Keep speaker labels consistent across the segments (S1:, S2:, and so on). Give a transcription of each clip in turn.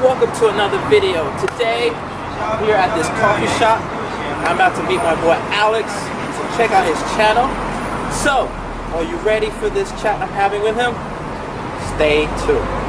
S1: welcome to another video. Today, we are at this coffee shop. I'm about to meet my boy Alex. Check out his channel. So, are you ready for this chat I'm having with him? Stay tuned.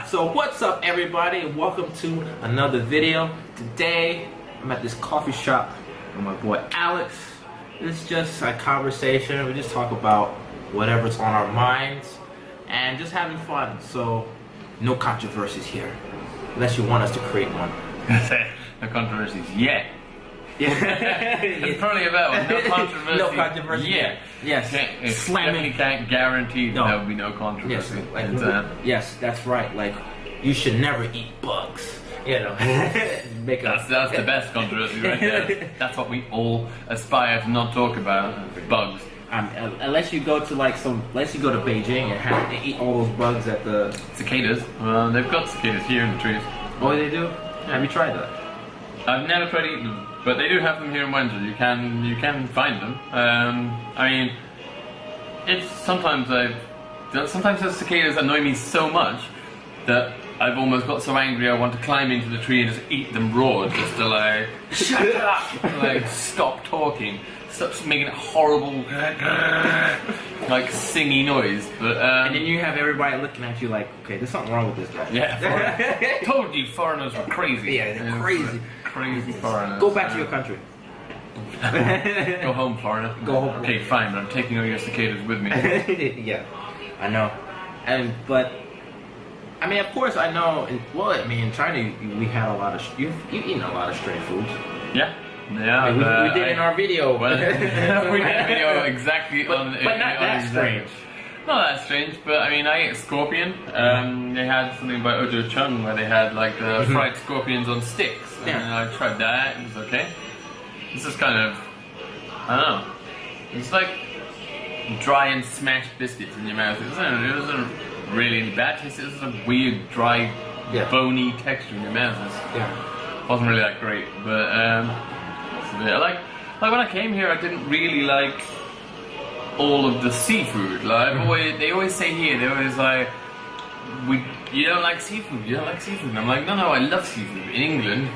S1: So what's up everybody, and welcome to another video. Today I'm at this coffee shop with my boy Alex. It's just a conversation. We just talk about whatever's on our minds and just having fun. So no controversies here, unless you want us to create one.
S2: No controversies yet.
S1: Yeah.
S2: It's probably about one. No controversy.
S1: No controversy.
S2: Yeah.
S1: Yes.
S2: Slamming can't guarantee
S1: No.
S2: there will be no controversy.
S1: Yes. Yes, that's right. Like, you should never eat bugs. You know.
S2: That's the best controversy right there. That's what we all aspire to not talk about. Bugs.
S1: Unless you go to unless you go to Beijing and have to eat all those bugs at the
S2: cicadas. Well, they've got cicadas here in the trees.
S1: Oh, they do? Have you tried that?
S2: I've never tried eating them, but they do have them here in Windsor. You can find them. I mean, it's sometimes those cicadas annoy me so much that I've almost got so angry I want to climb into the tree and just eat them raw, just to like shut up, like stop talking, stop making a horrible like singy noise. But
S1: and then you have everybody looking at you like, okay, there's something wrong with this guy.
S2: Yeah, told you foreigners were crazy.
S1: Yeah, they're crazy.
S2: Crazy foreigners.
S1: Go back to your country.
S2: Go home, foreigner.
S1: Go home.
S2: Okay, fine, but I'm taking all your cicadas with me.
S1: Yeah, I know. But I mean, of course, I know. Well, I mean, in China, we had a lot of. You've eaten a lot of strange foods.
S2: Yeah. Yeah,
S1: I mean, we did in our video.
S2: Well, we did a video exactly
S1: but not that strange.
S2: Not that strange, but I mean, I ate scorpion. They had something by Ojo Chung where they had like fried scorpions on sticks.
S1: Yeah.
S2: And I tried that, it was okay. This is kind of, I don't know, it's like dry and smashed biscuits in your mouth. It wasn't really any bad taste, it was a weird, dry, bony texture in your mouth. It wasn't really that great, but like when I came here, I didn't really like all of the seafood. Like they always say here, they always like, you don't like seafood, you don't like seafood. And I'm like, no, I love seafood. In England,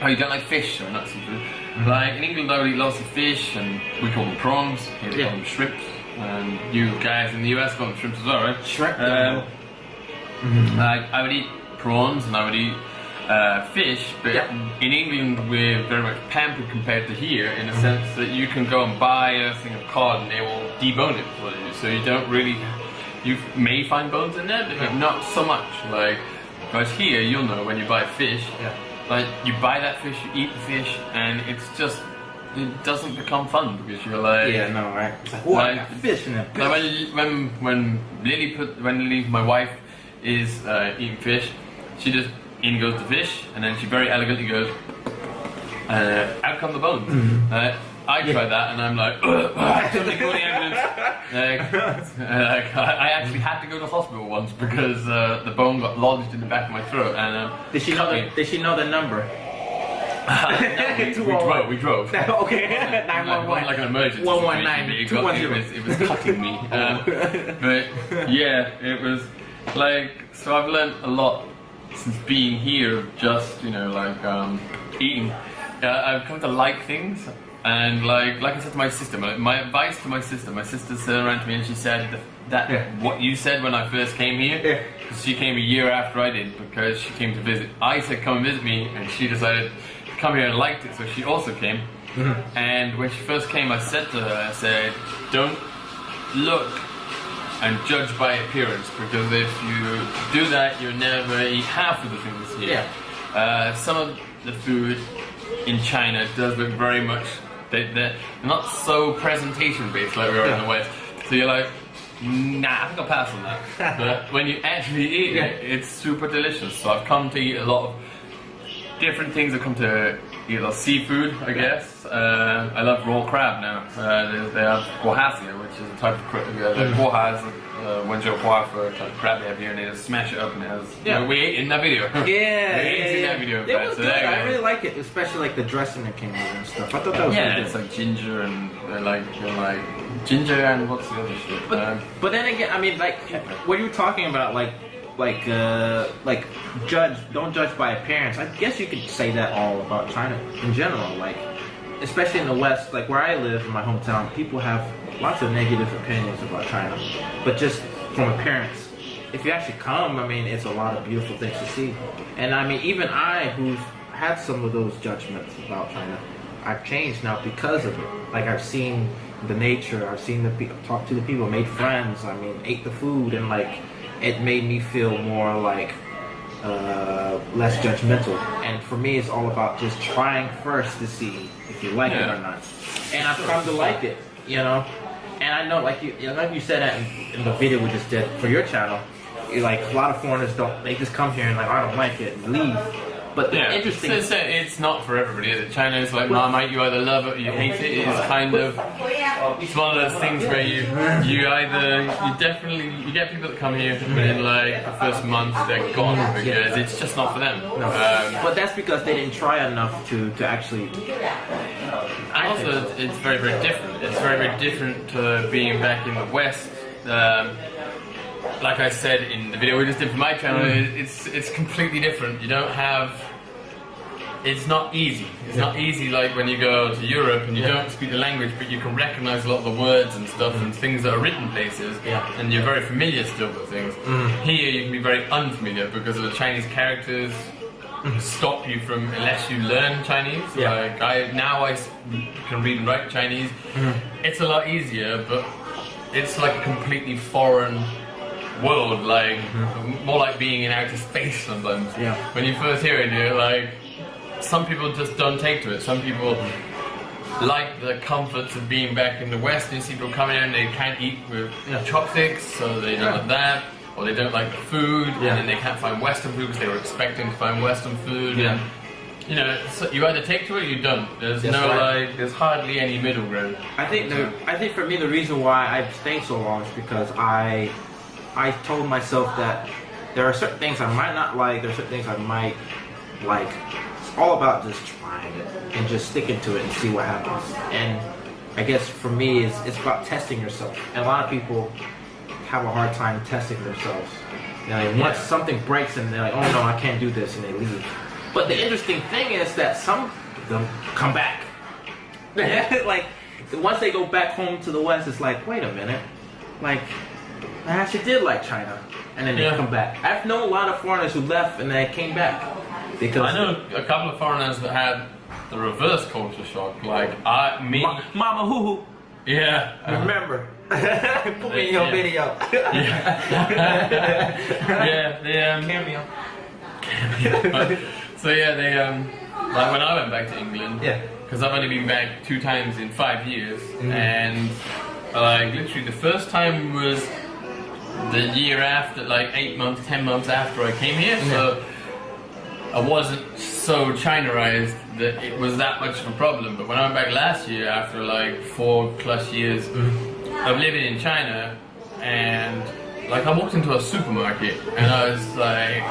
S2: oh, you don't like fish, or not seafood. Like in England, I would eat lots of fish, and we call them prawns. Here they call them shrimps. And you guys in the US call them shrimps as well, right?
S1: Shrimp.
S2: Like I would eat prawns, and I would eat fish, but in England we're very much pampered compared to here, in the sense that you can go and buy a thing of cod and they will debone it for you, so you don't really, you may find bones in there, but not so much. Like, because here you'll know when you buy fish, like you buy that fish, you eat the fish, and it's just, it doesn't become fun because you're like,
S1: right? It's like, what? I got fish in there.
S2: Like when Lily, my wife, is eating fish, she just in goes the fish, and then she very elegantly goes, out come the bones. I tried that, and I'm like, something called the ambulance. I actually had to go to hospital once because the bone got lodged in the back of my throat. And
S1: did she know the number?
S2: No, we drove.
S1: Okay, 911.
S2: Like an emergency.
S1: 119. 210.
S2: It was cutting me. But yeah, it was like, so I've learned a lot since being here, just, you know, like eating. I've come to like things, and like I said to my sister, my advice to my sister turned around to me and she said that what you said when I first came here, because she came a year after I did, because she came to visit. I said come and visit me, and she decided to come here and liked it, so she also came. And when she first came, I said to her, I said, don't look and judge by appearance, because if you do that, you'll never eat half of the things here. Some of the food in China does look very much. They're not so presentation based like we are in the West. So you're like, nah, I think I'll pass on that. But when you actually eat it, it's super delicious. So I've come to eat a lot of different things. I've come to eat a lot of seafood, I guess. I love raw crab now. They have guahasia, which is a type of crab. Guaha is Wenzhou hua for a type of crab they have here, and they just smash it up and it has. We ate in that video.
S1: Yeah,
S2: we ate in that video.
S1: It was good. I really like it, especially like the dressing that came with it and stuff. I thought that was really good.
S2: It's like ginger and like ginger and what's the other shit?
S1: But then again, I mean, like what you were talking about, like don't judge by appearance. I guess you could say that all about China in general. Like, especially in the West, like where I live in my hometown, people have lots of negative opinions about China. But just from appearance, if you actually come, I mean, it's a lot of beautiful things to see. And I mean, even I, who's had some of those judgments about China, I've changed now because of it. Like, I've seen the nature, I've seen the people, talked to the people, made friends. I mean, ate the food, and like, it made me feel more like less judgmental. And for me, it's all about just trying first to see if you like it or not. And I've come to like it, you know. And I know, like you said that in the video we just did for your channel, like a lot of foreigners they just come here and like, I don't like it and leave. But the interesting,
S2: it's not for everybody, is it? China is like Marmite, you either love it or you hate it. It's kind of, it's one of those things where you get people that come here within like the first month, they're gone because it's just not for them.
S1: No. But that's because they didn't try enough to actually.
S2: And also, it's very, very different. It's very, very different to being back in the West. Like I said in the video we just did for my channel, it's completely different. You don't have. It's not easy. It's not easy like when you go to Europe and you don't speak the language, but you can recognize a lot of the words and stuff and things that are written places, and you're very familiar still with things. Here you can be very unfamiliar because of the Chinese characters. Stop you from unless you learn Chinese. Like I can read and write Chinese. It's a lot easier, but it's like a completely foreign world, like more like being in outer space sometimes. When you first hear it, you're like, some people just don't take to it. Some people like the comforts of being back in the West. You see people coming in and they can't eat with chopsticks, so they don't like that, or they don't like the food, and then they can't find Western food because they were expecting to find Western food. And you know, so you either take to it or you don't. There's there's hardly any middle ground.
S1: I think for me the reason why I've stayed so long is because I told myself that there are certain things I might not like, there are certain things I might like. It's all about just trying it and just sticking to it and see what happens. And I guess for me, it's about testing yourself. And a lot of people have a hard time testing themselves. You know, once something breaks and they're like, oh no, I can't do this, and they leave. But the interesting thing is that some of them come back. Like, once they go back home to the West, it's like, wait a minute, like, I actually did like China, and then they come back. I've known a lot of foreigners who left and they came back. Because
S2: I know a couple of foreigners that had the reverse culture shock, like
S1: Mama Hoo Hoo.
S2: Yeah.
S1: Remember. Put me in your video. Cameo.
S2: So they like when I went back to England, because I've only been back 2 times in 5 years, and like literally the first time was the year after, like 8 months, 10 months after I came here, so I wasn't so Chinaized that it was that much of a problem. But when I went back last year, after like 4+ years of living in China, and like I walked into a supermarket and I was like,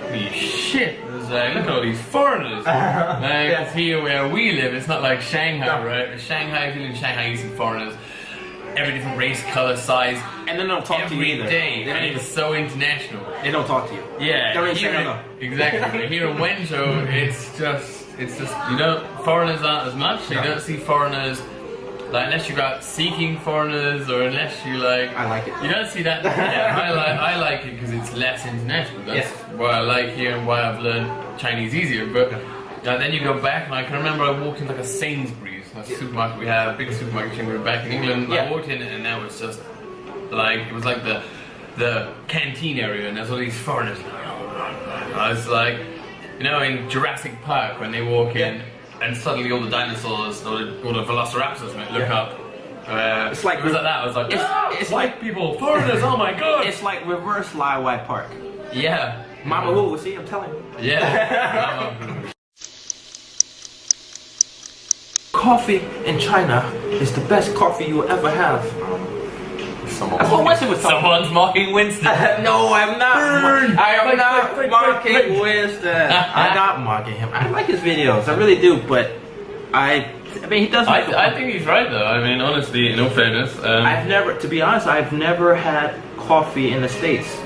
S2: holy shit, I was like, look at all these foreigners. Like here where we live, it's not like Shanghai, right? Shanghai, if you live in Shanghai, you see foreigners. Every different race, color, size,
S1: and they don't talk to you either.
S2: Every day, and it's so international.
S1: They don't talk to you.
S2: Yeah,
S1: don't even say hello.
S2: Exactly. Here in Wenzhou, it's just you don't, foreigners aren't as much. So you don't see foreigners, like unless you go out seeking foreigners, or unless you like.
S1: I like it.
S2: You don't see that. I like it because it's less international. That's why I like here and why I've learned Chinese easier. But then you go back, and I can remember I walked into like a Sainsbury's. A supermarket we have, a big supermarket chain. We were back in England. I walked in and now it's just like it was like the canteen area, and there's all these foreigners. I was like, you know, in Jurassic Park when they walk in and suddenly all the dinosaurs, all the velociraptors look up.
S1: It's like
S2: it was like that. I was like,
S1: it's
S2: white people, foreigners. Oh my god!
S1: It's like reverse Lai White Park.
S2: Yeah.
S1: Mama Wu, see, I'm telling you.
S2: Yeah.
S1: Coffee in China is the best coffee you will ever have. That's what Winston was talking about.
S2: Someone's mocking Winston.
S1: No, I'm not. I am not mocking
S2: fake.
S1: Winston. I'm not mocking him. I like his videos, I really do, but I mean, he does.
S2: I think he's right though. I mean, honestly, in all fairness,
S1: I've never, to be honest, I've never had coffee in the States.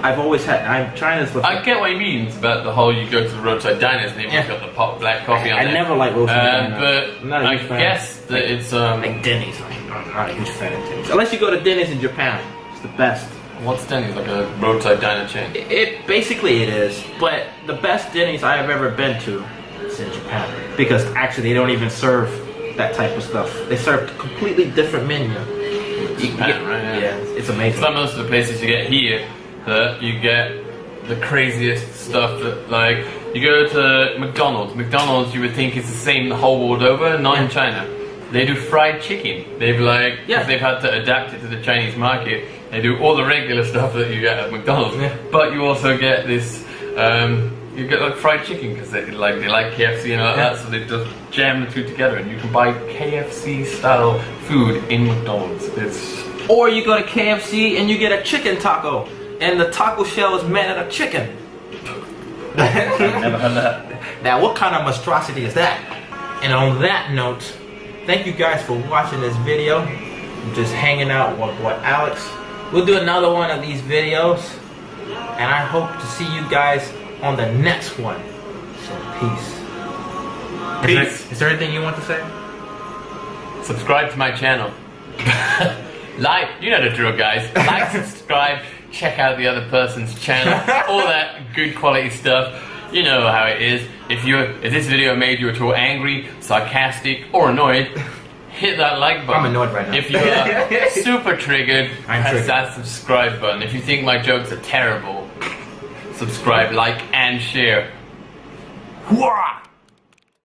S1: I've always had. China's the.
S2: I get what he means about the whole you go to the roadside diners and everyone's got the pot black coffee on
S1: I
S2: there.
S1: never like roadside diners.
S2: But
S1: I'm not a
S2: I
S1: huge fan.
S2: guess that it's
S1: like Denny's. I'm not a huge fan of Denny's. Unless you go to Denny's in Japan, it's the best.
S2: What's Denny's, like a roadside diner chain?
S1: It basically it is, but the best Denny's I have ever been to is in Japan because actually they don't even serve that type of stuff. They serve a completely different menu.
S2: Japan, right?
S1: Yeah, it's amazing.
S2: It's like most of the places you get here, that you get the craziest stuff. That, like you go to McDonald's. McDonald's, you would think is the same the whole world over. Not in China. They do fried chicken. They've they've had to adapt it to the Chinese market. They do all the regular stuff that you get at McDonald's, but you also get this. You get like fried chicken because they like KFC and all that, so they just jam the two together, and you can buy KFC style food in McDonald's.
S1: Or you go to KFC and you get a chicken taco, and the taco shell is made out of chicken.
S2: I've never heard that.
S1: Now, what kind of monstrosity is that? And on that note, thank you guys for watching this video. I'm just hanging out with what Alex. We'll do another one of these videos, and I hope to see you guys on the next one. So peace. Is there anything you want to say?
S2: Subscribe to my channel. Like, you know the drill, guys. Like, subscribe, check out the other person's channel, all that good quality stuff. You know how it is. If this video made you at all angry, sarcastic, or annoyed, hit that like button.
S1: I'm annoyed right now.
S2: If you are super triggered, press that subscribe button. If you think my jokes are terrible, subscribe, like, and share.
S1: Hurrah!